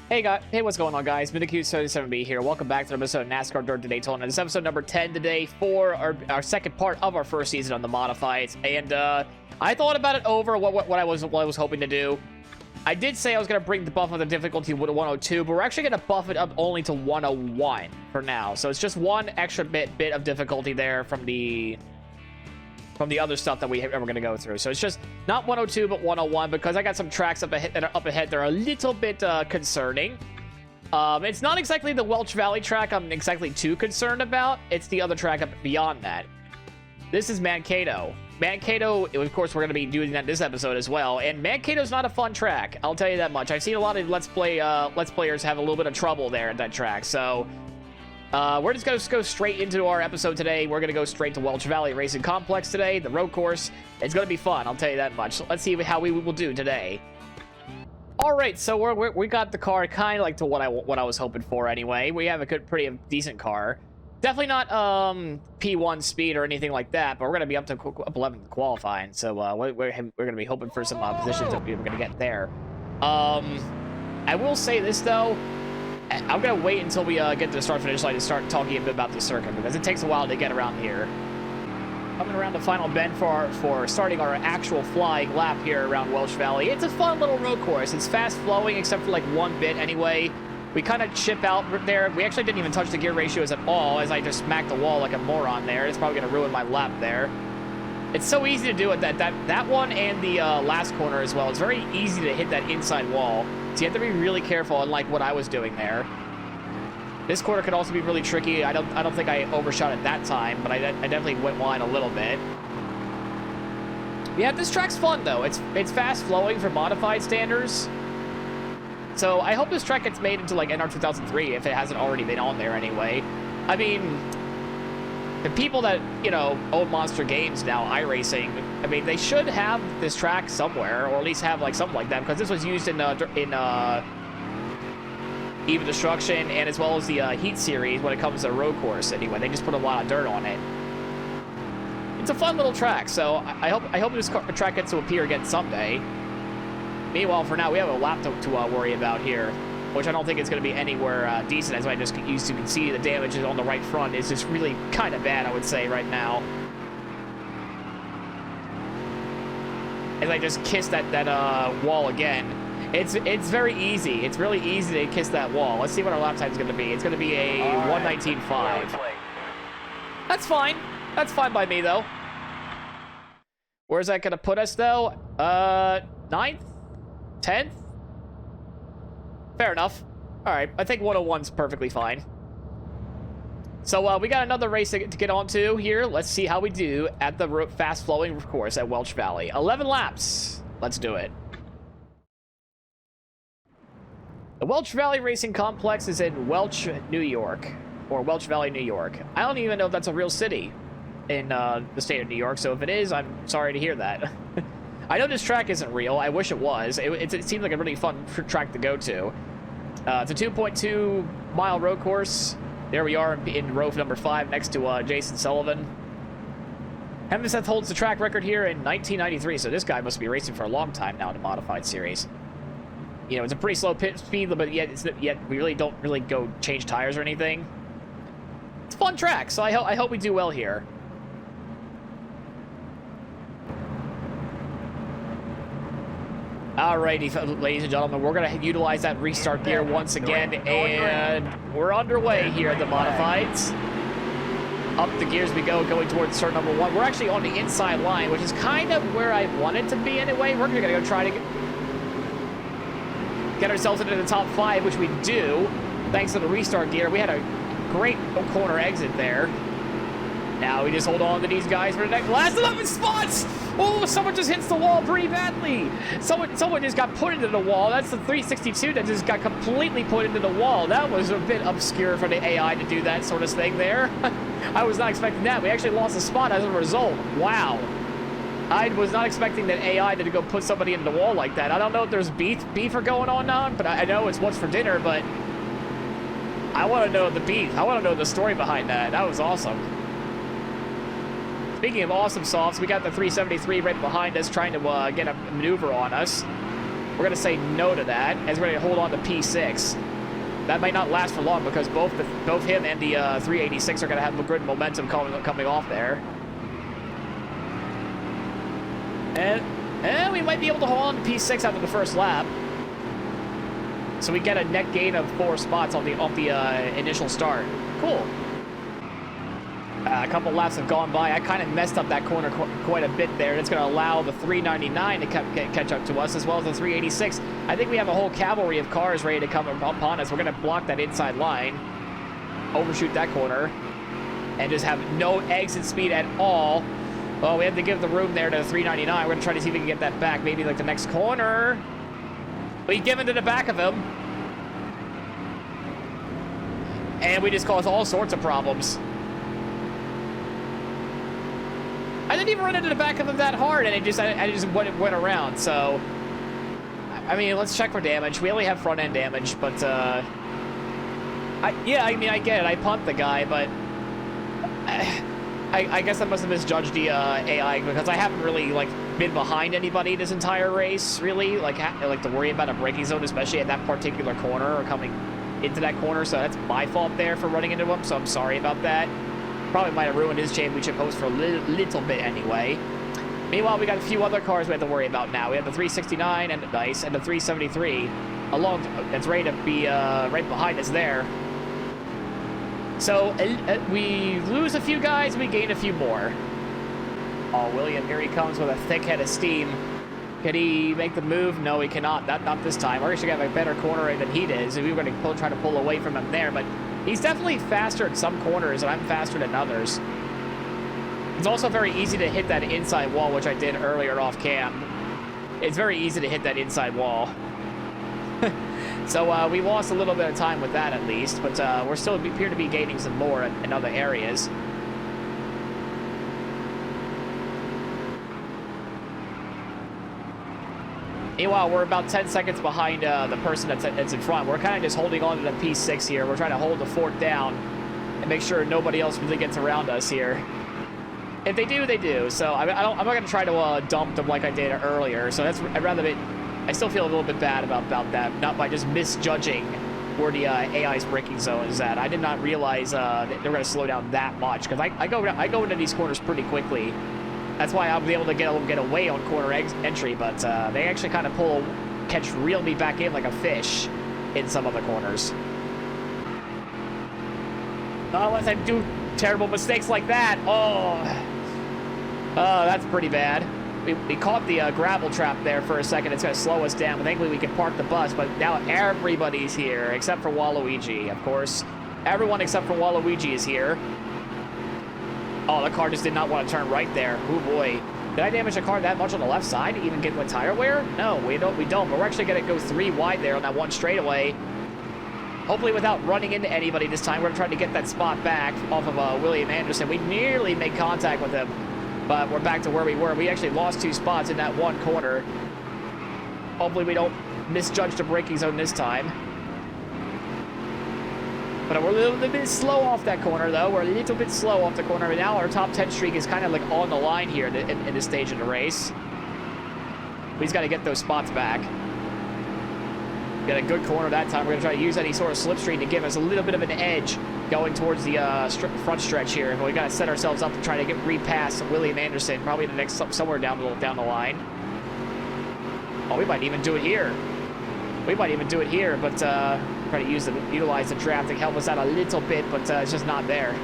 Hey, what's going on, guys? MiniQ77B here. Welcome back to an episode of NASCAR Dirt to Daytona. This is episode number 10 today for our second part of our first season on the Modifieds. And I thought about it over what I was hoping to do. I did say I was going to bring the buff of the difficulty to 102, but we're actually going to buff it up only to 101 for now. So it's just one extra bit of difficulty there from the other stuff that we're going to go through. So it's just not 102, but 101, because I got some tracks up ahead that are a little bit concerning. It's not exactly the Welch Valley track I'm exactly too concerned about. It's the other track up beyond that. This is Mankato. Mankato, of course, we're going to be doing that this episode as well. And Mankato's not a fun track. I'll tell you that much. I've seen a lot of Let's Players have a little bit of trouble there at that track. So we're just going to go straight into our episode today. We're going to go straight to Welch Valley Racing Complex today, the road course. It's going to be fun, I'll tell you that much. So let's see how we will do today. All right, so we got the car kind of like to what I was hoping for anyway. We have a pretty decent car. Definitely not P1 speed or anything like that, but we're going to be up 11th qualifying. So we're going to be hoping for some positions that we're going to get there. I will say this, though. I'm going to wait until we get to the start-finish line to start talking a bit about the circuit, because it takes a while to get around here. Coming around the final bend for starting our actual flying lap here around Welch Valley. It's a fun little road course. It's fast-flowing, except for like one bit anyway. We kind of chip out there. We actually didn't even touch the gear ratios at all, as I just smacked the wall like a moron there. It's probably going to ruin my lap there. It's so easy to do it, that one and the last corner as well. It's very easy to hit that inside wall. So you have to be really careful, unlike what I was doing there. This corner could also be really tricky. I don't think I overshot it that time, but I definitely went wide a little bit. Yeah, this track's fun though. It's fast flowing for modified standards. So I hope this track gets made into like NR 2003 if it hasn't already been on there anyway. I mean, the people that, you know, own Monster Games now, iRacing, I mean, they should have this track somewhere, or at least have like something like that, because this was used in Even Destruction and as well as the Heat series when it comes to road course. Anyway, they just put a lot of dirt on it. It's a fun little track, so I hope this track gets to appear again someday. Meanwhile, for now, we have a lap to worry about here, which I don't think it's going to be anywhere decent, as I just used to. You can see the damage on the right front is just really kind of bad, I would say, right now. As I just kiss that wall again. It's very easy. It's really easy to kiss that wall. Let's see what our lap time is going to be. It's going to be a 1:19.5. That's fine. That's fine by me, though. Where's that going to put us, though? 9th? 10th? Fair enough. All right, I think 101's perfectly fine. So we got another race to get on to here. Let's see how we do at the fast-flowing course at Welch Valley. 11 laps. Let's do it. The Welch Valley Racing Complex is in Welch, New York, or Welch Valley, New York. I don't even know if that's a real city in the state of New York, so if it is, I'm sorry to hear that. I know this track isn't real. I wish it was. It seems like a really fun track to go to. It's a 2.2-mile road course. There we are in row number 5 next to Jason Sullivan. Hemseth holds the track record here in 1993, so this guy must be racing for a long time now in the Modified Series. You know, it's a pretty slow pit speed, but yet we really don't go change tires or anything. It's a fun track, so I hope we do well here. Alrighty, ladies and gentlemen, we're going to utilize that restart gear once again, and we're underway here at the Modifieds. Up the gears we go, going towards turn number 1. We're actually on the inside line, which is kind of where I wanted to be anyway. We're going to go try to get ourselves into the top 5, which we do, thanks to the restart gear. We had a great corner exit there. Now we just hold on to these guys for the next last 11 spots. Oh, someone just hits the wall pretty badly. Someone just got put into the wall. That's the 362 that just got completely put into the wall. That was a bit obscure for the AI to do that sort of thing there. I was not expecting that. We actually lost a spot as a result. Wow. I was not expecting that AI to go put somebody into the wall like that. I don't know if there's beef going on now, but I know it's what's for dinner, but I want to know the beef. I want to know the story behind that. That was awesome. Speaking of awesome softs, we got the 373 right behind us trying to get a maneuver on us. we're going to say no to that, as we're going to hold on to P6. That might not last for long because both him and the 386 are going to have a good momentum coming off there. And we might be able to hold on to P6 after the first lap. So we get a net gain of 4 spots on the initial start. Cool. A couple laps have gone by. I kind of messed up that corner quite a bit there. It's going to allow the 399 to catch up to us, as well as the 386. I think we have a whole cavalry of cars ready to come upon us. We're going to block that inside line, overshoot that corner, and just have no exit speed at all. Well, we have to give the room there to the 399. We're going to try to see if we can get that back, maybe like the next corner. We give it to the back of him. And we just caused all sorts of problems. I didn't even run into the back of him that hard, and I just went around. So, I mean, let's check for damage. We only have front end damage, but yeah, I mean, I get it. I pumped the guy, but I guess I must have misjudged the AI because I haven't really like been behind anybody this entire race, really. Like to worry about a braking zone, especially at that particular corner or coming into that corner. So that's my fault there for running into him. So I'm sorry about that. Probably might have ruined his championship hopes for a little bit anyway. Meanwhile, we got a few other cars we have to worry about now. We have the 369 and the Dice and the 373 along. That's ready to be right behind us there. So we lose a few guys, we gain a few more. Oh, William, here he comes with a thick head of steam. Can he make the move? No, he cannot. Not this time. We're actually going to have a better corner than he does. We were going to try to pull away from him there, but he's definitely faster at some corners, and I'm faster than others. It's also very easy to hit that inside wall, which I did earlier off cam. It's very easy to hit that inside wall. So we lost a little bit of time with that at least, but we're still appear to be gaining some more in other areas. Meanwhile, we're about 10 seconds behind the person that's in front. We're kind of just holding on to the P6 here. We're trying to hold the fort down and make sure nobody else really gets around us here. If they do, they do. So I'm not going to try to dump them like I did earlier. So I'd rather be. I still feel a little bit bad about that, not by just misjudging where the AI's braking zone is at. I did not realize that they're going to slow down that much because I go into these corners pretty quickly. That's why I'll be able to get away on corner entry, but they actually kind of reel me back in like a fish in some of the corners. Not unless I do terrible mistakes like that. Oh, that's pretty bad. We caught the gravel trap there for a second. It's going to slow us down. Thankfully, we can park the bus, but now everybody's here except for Waluigi, of course. Everyone except for Waluigi is here. Oh, the car just did not want to turn right there. Oh boy. Did I damage the car that much on the left side to even get with tire wear? No, we don't, but we're actually going to go 3 wide there on that one straightaway. Hopefully without running into anybody this time. We're trying to get that spot back off of William Anderson. We nearly made contact with him, but we're back to where we were. We actually lost 2 spots in that one corner. Hopefully we don't misjudge the braking zone this time. But we're a little bit slow off that corner, though. We're a little bit slow off the corner. But now our top 10 streak is kind of like on the line here in this stage of the race. We just got to get those spots back. Got a good corner that time. We're going to try to use any sort of slipstream to give us a little bit of an edge going towards the front stretch here. But we got to set ourselves up to try to get repass William Anderson, probably the next somewhere down the line. Oh, we might even do it here. But try to utilize the draft to help us out a little bit, but it's just not there.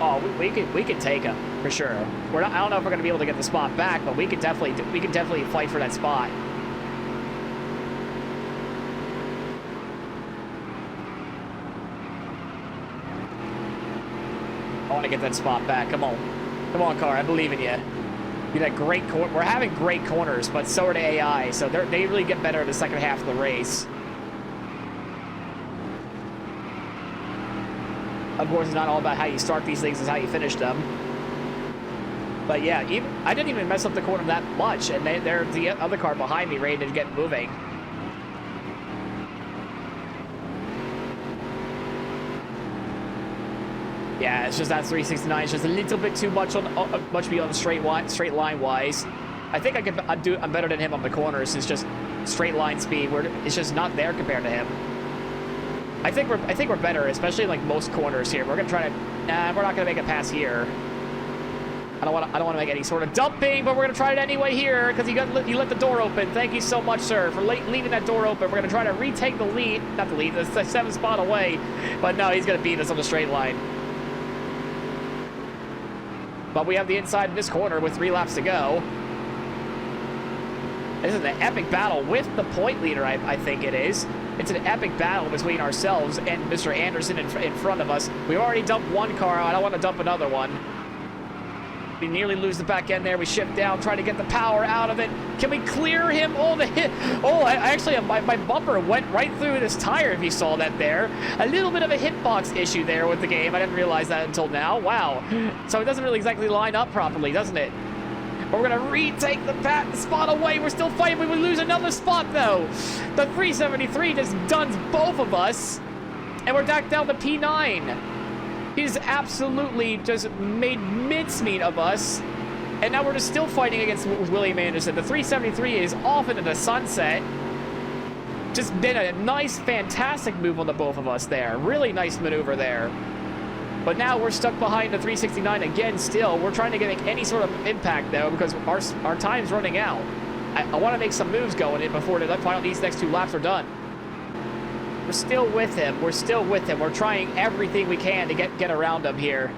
Oh, we can take him for sure. I don't know if we're going to be able to get the spot back, but we can definitely fight for that spot. I want to get that spot back. Come on, car. I believe in you. You got great we're having great corners, but so are the AI, so they really get better in the second half of the race. Of course, it's not all about how you start these things, it's how you finish them. But yeah, I didn't even mess up the corner that much, and they're the other car behind me ready to get moving. Yeah, it's just that 369 is just a little bit too much on much beyond the straight line wise. I think I'm better than him on the corners. It's just straight line speed. It's just not there compared to him. I think we're better, especially in like most corners here. We're gonna try to. Nah, we're not gonna make it past here. I don't want to make any sort of dumping, but we're gonna try it anyway here because you let the door open. Thank you so much, sir, for leaving that door open. We're gonna try to retake the lead. Not the lead. The 7th spot away, but no, he's gonna beat us on the straight line. But we have the inside in this corner with 3 laps to go. This is an epic battle with the point leader, I think it is. It's an epic battle between ourselves and Mr. Anderson in front of us. We already dumped one car. I don't want to dump another one. We nearly lose the back end there. We shift down, try to get the power out of it. Can we clear him? Oh, the hit. Oh, I actually, my bumper went right through this tire, if you saw that there. A little bit of a hitbox issue there with the game. I didn't realize that until now. Wow. So it doesn't really exactly line up properly, doesn't it? But we're going to retake the spot away. We're still fighting. We would lose another spot, though. The 373 just duns both of us. And we're back down to P9. He's absolutely just made mincemeat of us. And now we're just still fighting against William Anderson. The 373 is off into the sunset. Just been a nice, fantastic move on the both of us there. Really nice maneuver there. But now we're stuck behind the 369 again still. We're trying to get any sort of impact, though, because our time's running out. I want to make some moves going in before these next 2 laps are done. We're still with him. We're still with him. We're trying everything we can to get around him here.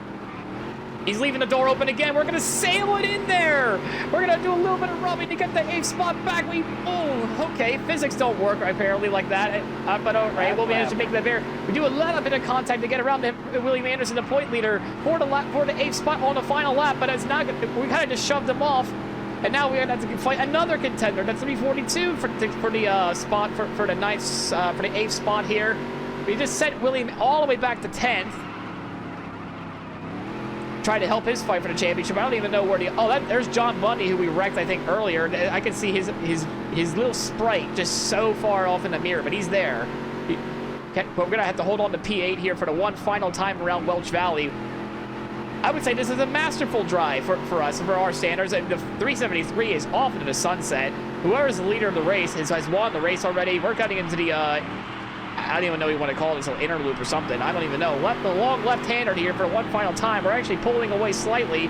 He's leaving the door open again. We're going to sail it in there. We're going to do a little bit of rubbing to get the 8th spot back. Oh, okay. Physics don't work apparently like that. But all right, we'll manage to make that there. We do a little bit of contact to get around him. William Anderson, the point leader, for the 8th spot on the final lap. But it's not. We kind of just shoved him off. And now we're gonna have to fight another contender. That's 342 for the spot for the 9th, for the 8th spot here. We just sent William all the way back to 10th. Trying to help his fight for the championship. I don't even know where there's John Bundy, who we wrecked, I think, earlier. I can see his little sprite just so far off in the mirror, but he's there. But we're gonna have to hold on to P8 here for the one final time around Welch Valley. I would say this is a masterful drive for us, for our standards. And the 373 is off into the sunset. Whoever is the leader of the race has won the race already. We're cutting into the, I don't even know what you want to call it, an inner loop or something. I don't even know. The long left-hander here for one final time. We're actually pulling away slightly.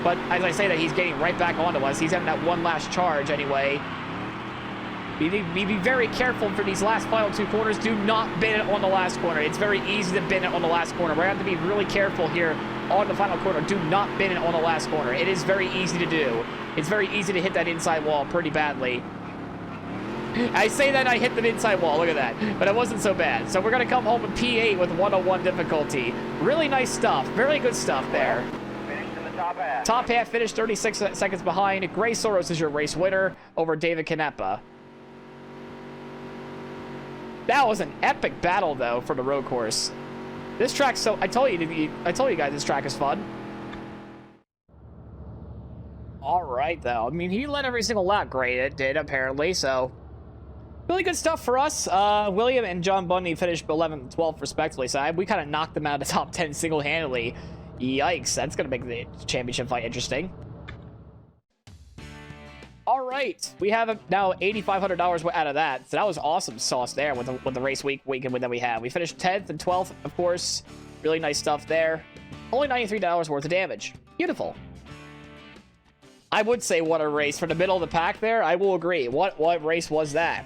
But as I say that, he's getting right back onto us. He's having that one last charge anyway. Be very careful for these last final 2 corners. Do not bin it on the last corner. It's very easy to bin it on the last corner. We're going to have to be really careful here on the final corner. Do not bin it on the last corner. It is very easy to do. It's very easy to hit that inside wall pretty badly. I say that I hit the inside wall. Look at that. But it wasn't so bad. So we're going to come home with P8 with 101 difficulty. Really nice stuff. Very good stuff there. Finished in the top half. Top half finished 36 seconds behind. Gray Soros is your race winner over David Canepa. That was an epic battle, though, for the road course. This track, so I told you guys this track is fun. All right, though. I mean, he led every single lap. Great, it did apparently. So, really good stuff for us. William and John Bundy finished 11th and 12th respectively. So we kind of knocked them out of the top 10 single-handedly. Yikes! That's gonna make the championship fight interesting. All right, we have now $8,500 out of that. So that was awesome sauce there with the race weekend that we had. We finished 10th and 12th, of course. Really nice stuff there. Only $93 worth of damage. Beautiful. I would say what a race for the middle of the pack there. I will agree. What race was that?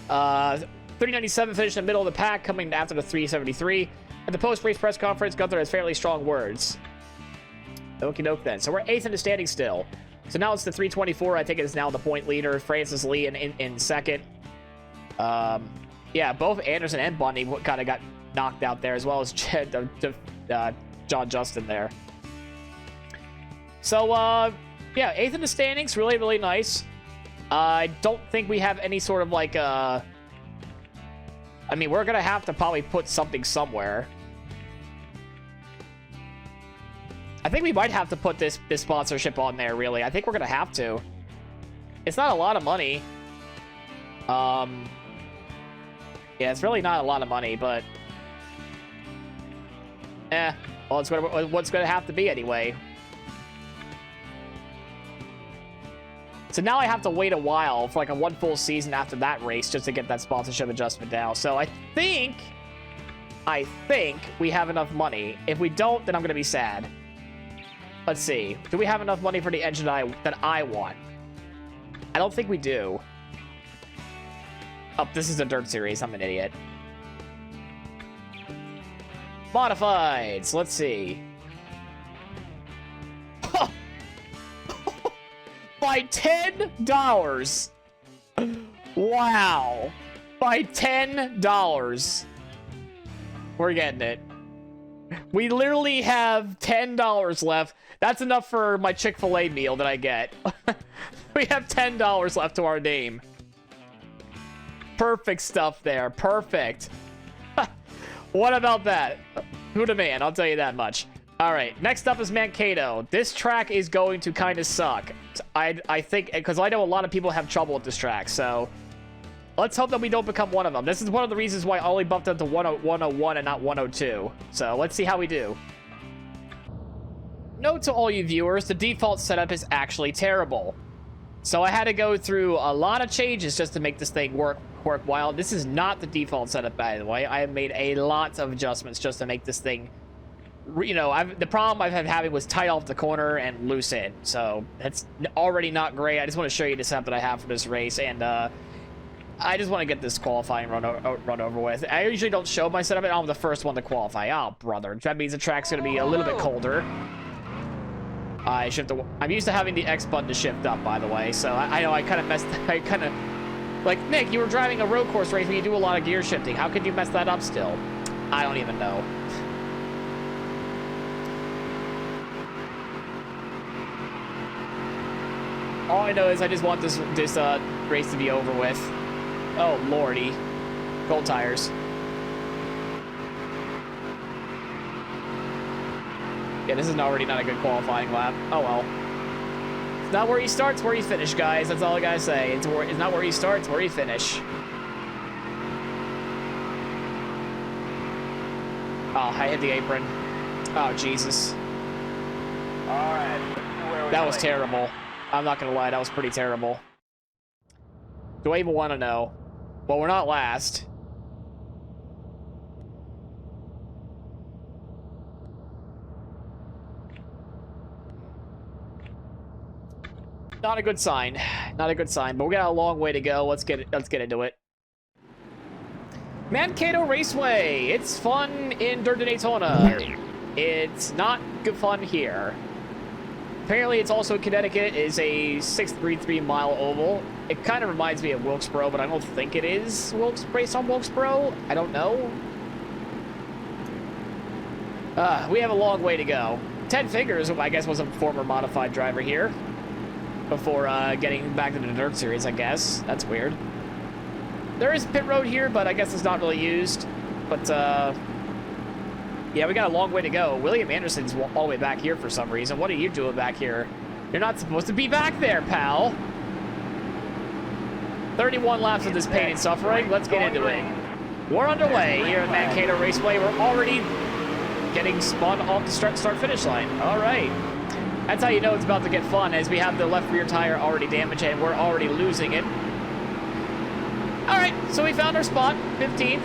397 finished in the middle of the pack, coming after the 373. At the post-race press conference, Gunther has fairly strong words. Okie doke then. So we're 8th in the standing still. So now it's the 324. I think it is now the point leader. Francis Lee in second. Yeah, both Anderson and Bundy kind of got knocked out there, as well as John Justin there. So, yeah, 8th in the standings. Really, really nice. I don't think we have any sort of like... I mean, we're going to have to probably put something somewhere. I think we might have to put this sponsorship on there, really. I think we're going to have to. It's not a lot of money. Yeah, it's really not a lot of money, but... Well, it's what's going to have to be anyway. So now I have to wait a while for like a one full season after that race just to get that sponsorship adjustment down. So I think we have enough money. If we don't, then I'm going to be sad. Let's see. Do we have enough money for the engine that I want? I don't think we do. Oh, this is a dirt series. I'm an idiot. Modifieds. Let's see. By $10. Wow. By $10. We're getting it. We literally have $10 left. That's enough for my Chick-fil-A meal that I get. We have $10 left to our name. Perfect stuff there. Perfect. What about that? Who the man? I'll tell you that much. All right, next up is Mankato. This track is going to kind of suck. I think, because I know a lot of people have trouble with this track, so let's hope that we don't become one of them. This is one of the reasons why I only bumped up to 101 and not 102. So let's see how we do. Note to all you viewers, the default setup is actually terrible. So I had to go through a lot of changes just to make this thing work well. This is not the default setup, by the way. I have made a lot of adjustments just to make this thing, you know, the problem I've had having was tight off the corner and loose in. So that's already not great. I just want to show you the setup that I have for this race, and I just want to get this qualifying run over with. I usually don't show my setup, and I'm the first one to qualify. Oh, brother. That means the track's going to be a little bit colder. I'm used to having the X button to shift up, by the way, so I know I kind of like, Nick, you were driving a road course race and you do a lot of gear shifting. How could you mess that up still? I don't even know. All I know is I just want this race to be over with. Oh, lordy. Cold tires. Yeah, this is already not a good qualifying lap. Oh, well. It's not where you start, it's where you finish, guys. That's all I gotta say. It's not where you start, it's where you finish. Oh, I hit the apron. Oh, Jesus. All right. That was terrible. I'm not gonna lie, that was pretty terrible. Do I even want to know? Well, we're not last. Not a good sign. Not a good sign, but we got a long way to go. Let's get into it. Mankato Raceway. It's fun in Dirt to Daytona. It's not good fun here. Apparently, it's also in Connecticut. It is a 633-mile oval. It kind of reminds me of Wilkesboro, but I don't think it is based on Wilkesboro. I don't know. We have a long way to go. Ted Fingers, I guess, was a former modified driver here before getting back to the Dirt Series, I guess. That's weird. There is pit road here, but I guess it's not really used. But, yeah, we got a long way to go. William Anderson's all the way back here for some reason. What are you doing back here? You're not supposed to be back there, pal. 31 laps of this pain and suffering. Let's get into it. We're underway here at Mankato Raceway. We're already getting spun off the start-finish line. All right. That's how you know it's about to get fun, as we have the left rear tire already damaged and we're already losing it. All right, so we found our spot, 15th.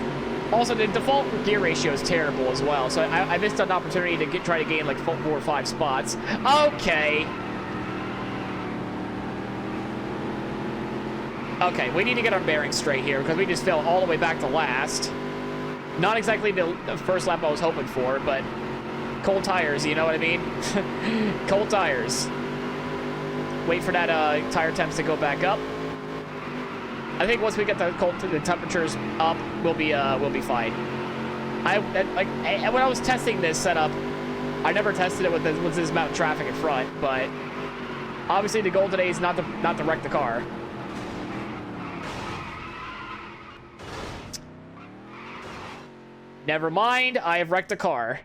Also, the default gear ratio is terrible as well, so I missed an opportunity to try to gain like 4 or 5 spots. Okay. Okay, we need to get our bearings straight here because we just fell all the way back to last. Not exactly the first lap I was hoping for, but cold tires, you know what I mean? Cold tires. Wait for that tire temps to go back up. I think once we get the temperatures up, we'll be fine. When I was testing this setup, I never tested it with this amount of traffic in front, but obviously the goal today is not to wreck the car. Never mind, I have wrecked a car.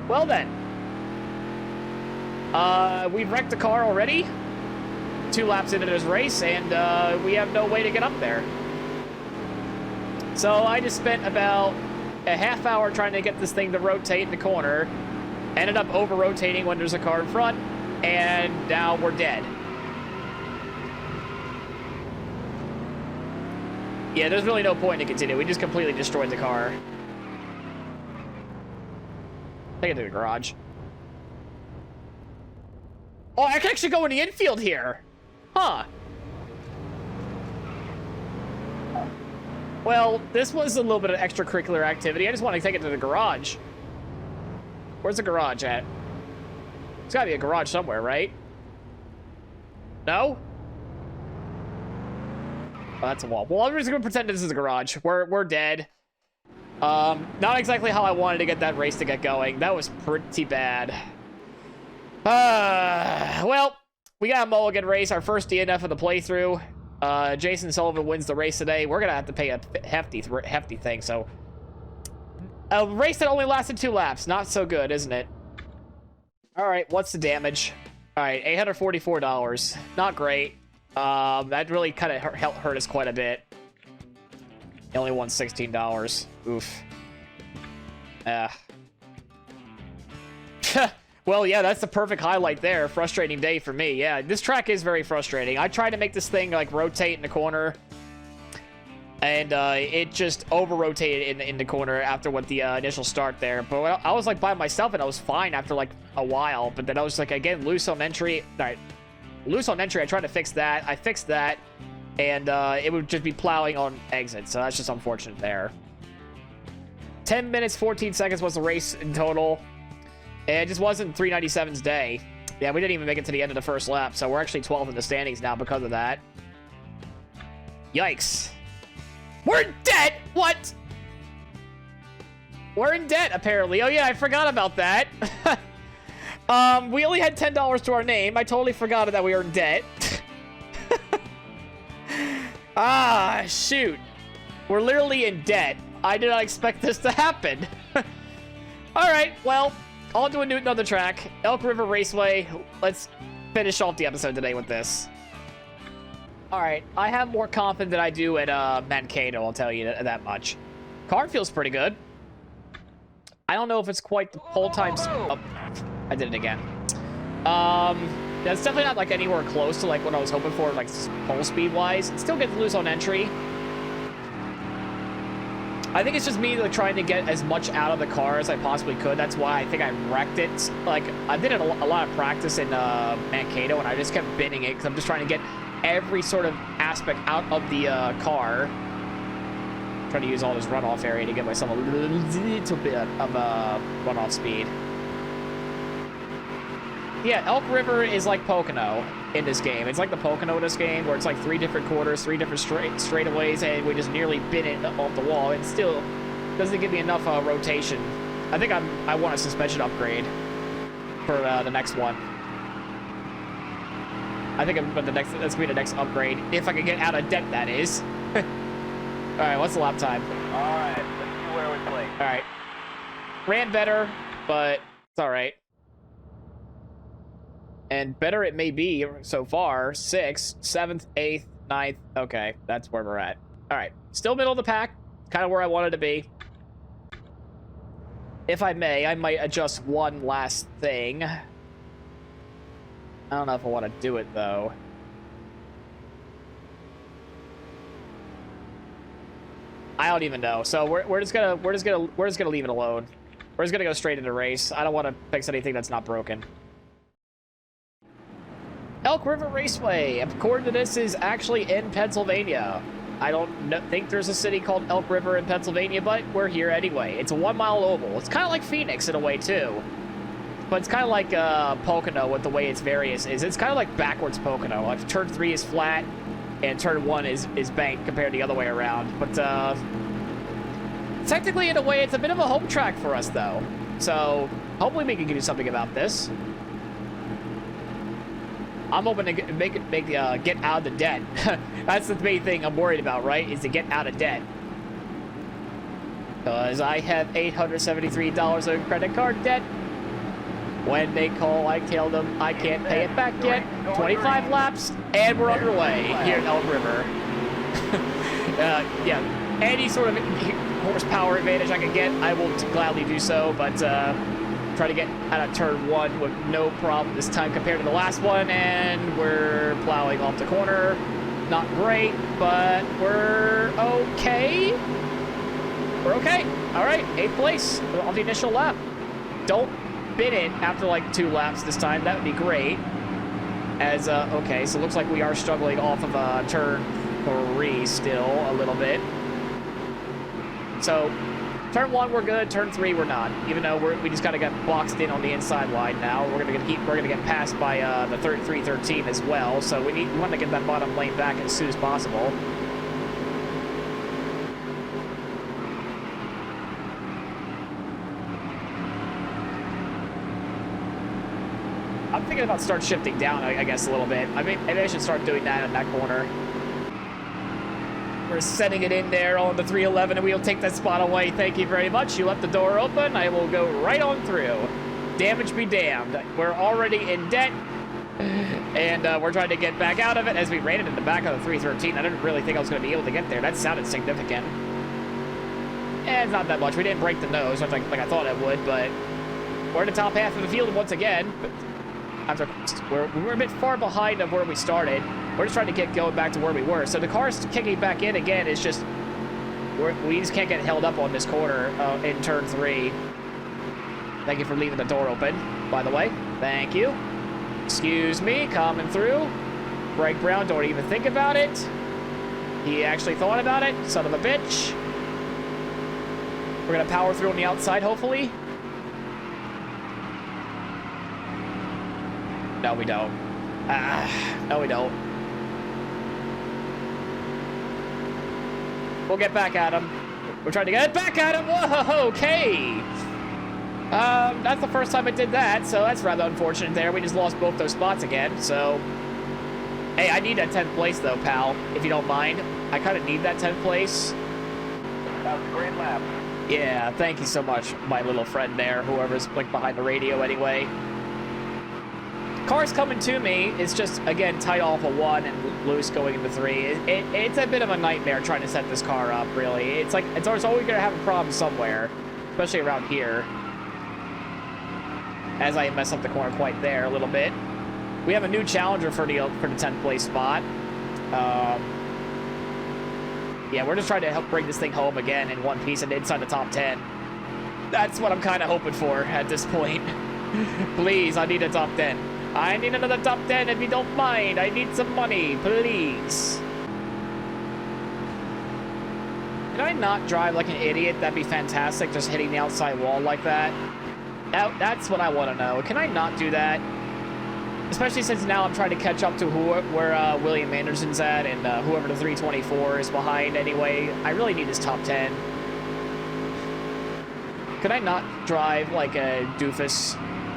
Well then. We've wrecked the car already. 2 laps into this race, and we have no way to get up there. So I just spent about a half hour trying to get this thing to rotate in the corner. Ended up over-rotating when there's a car in front. And now we're dead. Yeah, there's really no point to continue. We just completely destroyed the car. Take it to the garage. Oh, I can actually go in the infield here. Huh. Well, this was a little bit of extracurricular activity. I just want to take it to the garage. Where's the garage at? There's gotta be a garage somewhere, right? No? Oh, that's a wall. Well, I'm just gonna pretend this is a garage. We're dead. Not exactly how I wanted to get that race to get going. That was pretty bad. Well, we got a mulligan race, our first DNF of the playthrough. Jason Sullivan wins the race today. We're gonna have to pay a hefty thing, so. A race that only lasted 2 laps. Not so good, isn't it? All right, what's the damage? All right, $844. Not great. That really kind of hurt us quite a bit. He only won $16. Oof. Well, yeah, that's the perfect highlight there. Frustrating day for me. Yeah, this track is very frustrating. I tried to make this thing, like, rotate in the corner. And it just over-rotated in the corner after what the initial start there. But I was, like, by myself, and I was fine after, like, a while. But then I was, like, again, loose on entry. All right. Loose on entry, I tried to fix that. I fixed that. And it would just be plowing on exit. So that's just unfortunate there. 10 minutes, 14 seconds was the race in total. And it just wasn't 397's day. Yeah, we didn't even make it to the end of the first lap. So we're actually 12th in the standings now because of that. Yikes. We're in debt! What? We're in debt, apparently. Oh, yeah, I forgot about that. We only had $10 to our name. I totally forgot that we were in debt. Ah, shoot. We're literally in debt. I did not expect this to happen. All right, well, on to another track. Elk River Raceway. Let's finish off the episode today with this. All right, I have more confidence than I do at Mankato, I'll tell you that much. Car feels pretty good. I don't know if it's quite the whole time. Oh, I did it again. That's definitely not like anywhere close to like what I was hoping for, like pole speed wise. It still gets loose on entry. I think it's just me like trying to get as much out of the car as I possibly could. That's why I think I wrecked it. Like I did a lot of practice in Mankato, and I just kept binning it because I'm just trying to get every sort of aspect out of the car. Trying to use all this runoff area to get myself a little bit of runoff speed. Yeah, Elk River is like Pocono in this game. It's like the Pocono in this game, where it's like 3 different quarters, 3 different straightaways, and we just nearly bin it off the wall. And still doesn't give me enough rotation. I think I want a suspension upgrade for the next one. I think that's gonna be the next upgrade if I can get out of debt. That is. All right, what's the lap time? All right, let's see where we play. All right, ran better, but it's all right. And better it may be so far. 6th, 7th, 8th, 9th. Okay, that's where we're at. All right, still middle of the pack. Kind of where I wanted to be. If I may, I might adjust one last thing. I don't know if I want to do it though. I don't even know. So we're just gonna leave it alone. We're just gonna go straight into race. I don't want to fix anything that's not broken. Elk River Raceway, according to this, is actually in Pennsylvania. I don't think there's a city called Elk River in Pennsylvania, but we're here anyway. It's a 1-mile oval. It's kind of like Phoenix in a way too, but it's kind of like Pocono with the way its various is. It's kind of like backwards Pocono. Like turn 3 is flat, and turn 1 is banked compared to the other way around. But technically, in a way, it's a bit of a home track for us, though. So hopefully, we can do something about this. I'm hoping to get out of the debt. That's the main thing I'm worried about, right? Is to get out of debt. Because I have $873 of credit card debt. When they call, I tell them I can't pay it back yet. 25 laps, and we're underway here at Elk River. Yeah, any sort of horsepower advantage I can get, I will gladly do so, but try to get out of turn 1 with no problem this time compared to the last one, and we're plowing off the corner. Not great, but we're okay. We're okay. All right, 8th place on the initial lap. Don't bin it after like 2 laps this time. That would be great. As, okay, so it looks like we are struggling off of turn 3 still a little bit. So, turn 1 we're good, turn 3 we're not. Even though we just gotta get boxed in on the inside line now. We're gonna get passed by the 313 as well. So we want to get that bottom lane back as soon as possible. I'm thinking about start shifting down, I guess, a little bit. I mean, maybe I should start doing that in that corner. We're setting it in there on the 311, and we'll take that spot away. Thank you very much. You left the door open. I will go right on through. Damage be damned. We're already in debt, and we're trying to get back out of it as we ran it in the back of the 313. I didn't really think I was going to be able to get there. That sounded significant. And it's not that much. We didn't break the nose, like I thought it would, but we're in the top half of the field once again. But we're a bit far behind of where we started. We're just trying to get going back to where we were. So the car's kicking back in again. It's just we just can't get held up on this corner in turn 3. Thank you for leaving the door open, by the way. Thank you. Excuse me, coming through. Greg Brown, don't even think about it. He actually thought about it, son of a bitch. We're gonna power through on the outside, hopefully. No, we don't. No, we don't. We'll get back at him. We're trying to get back at him. Whoa, okay. That's the first time I did that, so that's rather unfortunate there. We just lost both those spots again, so... Hey, I need that 10th place, though, pal, if you don't mind. I kind of need that 10th place. That was a great lap. Yeah, thank you so much, my little friend there, whoever's like behind the radio anyway. Car's coming to me. It's just, again, tight off of 1 and loose going into 3. It's a bit of a nightmare trying to set this car up, really. It's like, it's always going to have a problem somewhere, especially around here. As I mess up the corner quite there a little bit. We have a new challenger for the 10th place spot. Yeah, we're just trying to help bring this thing home again in one piece and inside the top 10. That's what I'm kind of hoping for at this point. Please, I need a top 10. I need another top 10 if you don't mind. I need some money, please. Can I not drive like an idiot? That'd be fantastic, just hitting the outside wall like that. That's what I want to know. Can I not do that? Especially since now I'm trying to catch up to where William Anderson's at and whoever the 324 is behind anyway. I really need this top 10. Could I not drive like a doofus,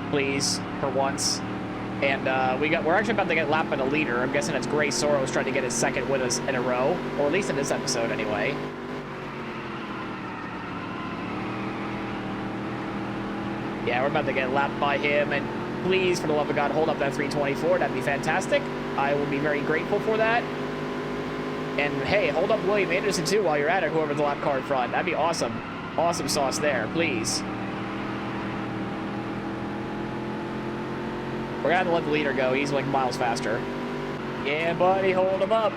please, for once? And we're actually about to get lapped by the leader. I'm guessing it's Gray Soros trying to get his 2nd with us in a row, or at least in this episode anyway. Yeah, we're about to get lapped by him, and please, for the love of God, hold up that 324. That'd be fantastic. I will be very grateful for that. And hey, hold up William Anderson too while you're at it, whoever's the lap car in front. That'd be awesome. Awesome sauce there, please. We're gonna have to let the leader go. He's like miles faster. Yeah, buddy, hold him up.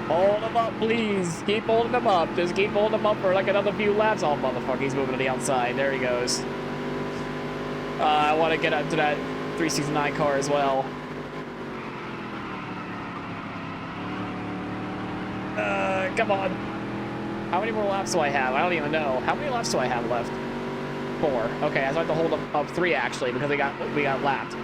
Hold him up, please. Keep holding him up. Just keep holding him up for like another few laps. Oh, motherfucker, he's moving to the outside. There he goes. I want to get up to that 369 car as well. Come on. How many more laps do I have? I don't even know. How many laps do I have left? 4. Okay, I have to hold up 3 actually because we got lapped.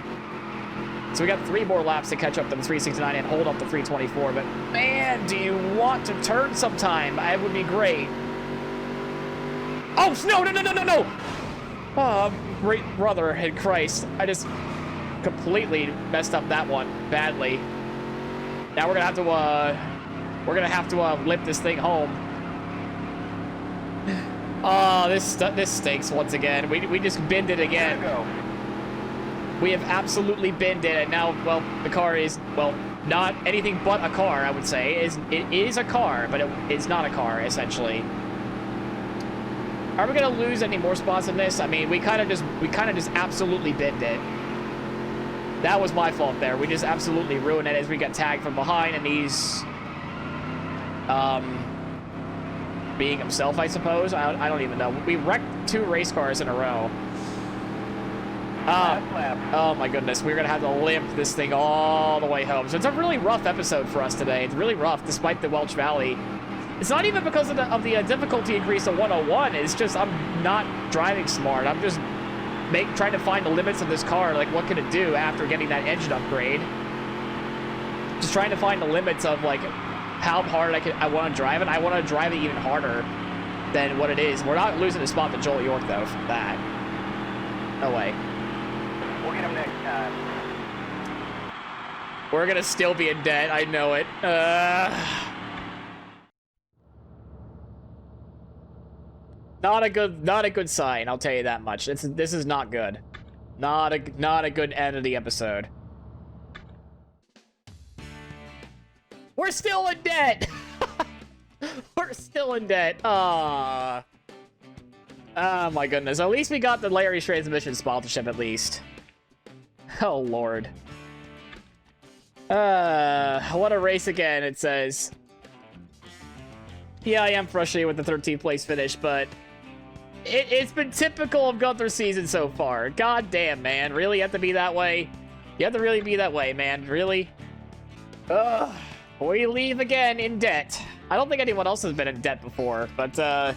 So we got 3 more laps to catch up to the 369 and hold up the 324. But man, do you want to turn sometime? It would be great. Oh no! Oh, great brother in Christ! I just completely messed up that one badly. Now we're gonna have to lift this thing home. Oh, this stinks once again. We just binned it again. We have absolutely binned it, and now, well, the car is, well, not anything but a car, I would say. It is a car, but it's not a car, essentially. Are we gonna lose any more spots in this? I mean, we kind of just absolutely binned it. That was my fault there. We just absolutely ruined it as we got tagged from behind, and he's being himself, I suppose. I don't even know. We wrecked 2 race cars in a row. Oh my goodness, we're gonna have to limp this thing all the way home. So it's a really rough episode for us today. It's really rough, despite the Welch Valley. It's not even because of the difficulty increase to 101. It's just I'm not driving smart. I'm just trying to find the limits of this car. Like, what can it do after getting that engine upgrade? Just trying to find the limits of like how hard I want to drive it. I want to drive it even harder than what it is. We're not losing a spot to Joel York though for that. No way. We'll get him next time. We're gonna still be in debt. I know it. Not a good sign. I'll tell you that much. This is not good. Not a good end of the episode. We're still in debt. We're still in debt. Oh my goodness. At least we got the Larry's Transmission sponsorship. At least. Oh, Lord. What a race again, it says. Yeah, I am frustrated with the 13th place finish, but it's been typical of Gunther's season so far. God damn, man. Really have to be that way? You have to really be that way, man. Really? Ugh. We leave again in debt. I don't think anyone else has been in debt before, but, I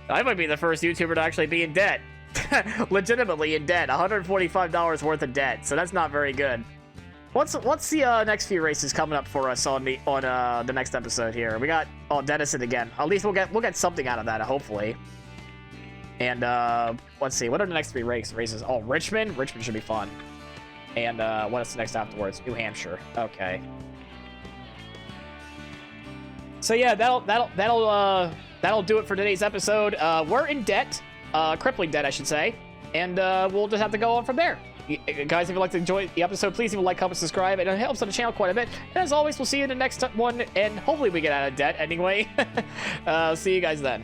might be the first YouTuber to actually be in debt. Legitimately in debt. $145 worth of debt, so that's not very good. What's the next few races coming up for us on the next episode here? We got Denison again. At least we'll get something out of that, hopefully. And let's see, what are the next 3 races? Oh, Richmond. Richmond should be fun. And what's the next afterwards? New Hampshire. Okay. So yeah, that'll do it for today's episode. We're in debt. Crippling debt, I should say, and we'll just have to go on from there. Guys, if you'd like to enjoy the episode, please leave a like, comment, subscribe, and it helps on the channel quite a bit. And as always, we'll see you in the next one, and hopefully we get out of debt anyway. See you guys then.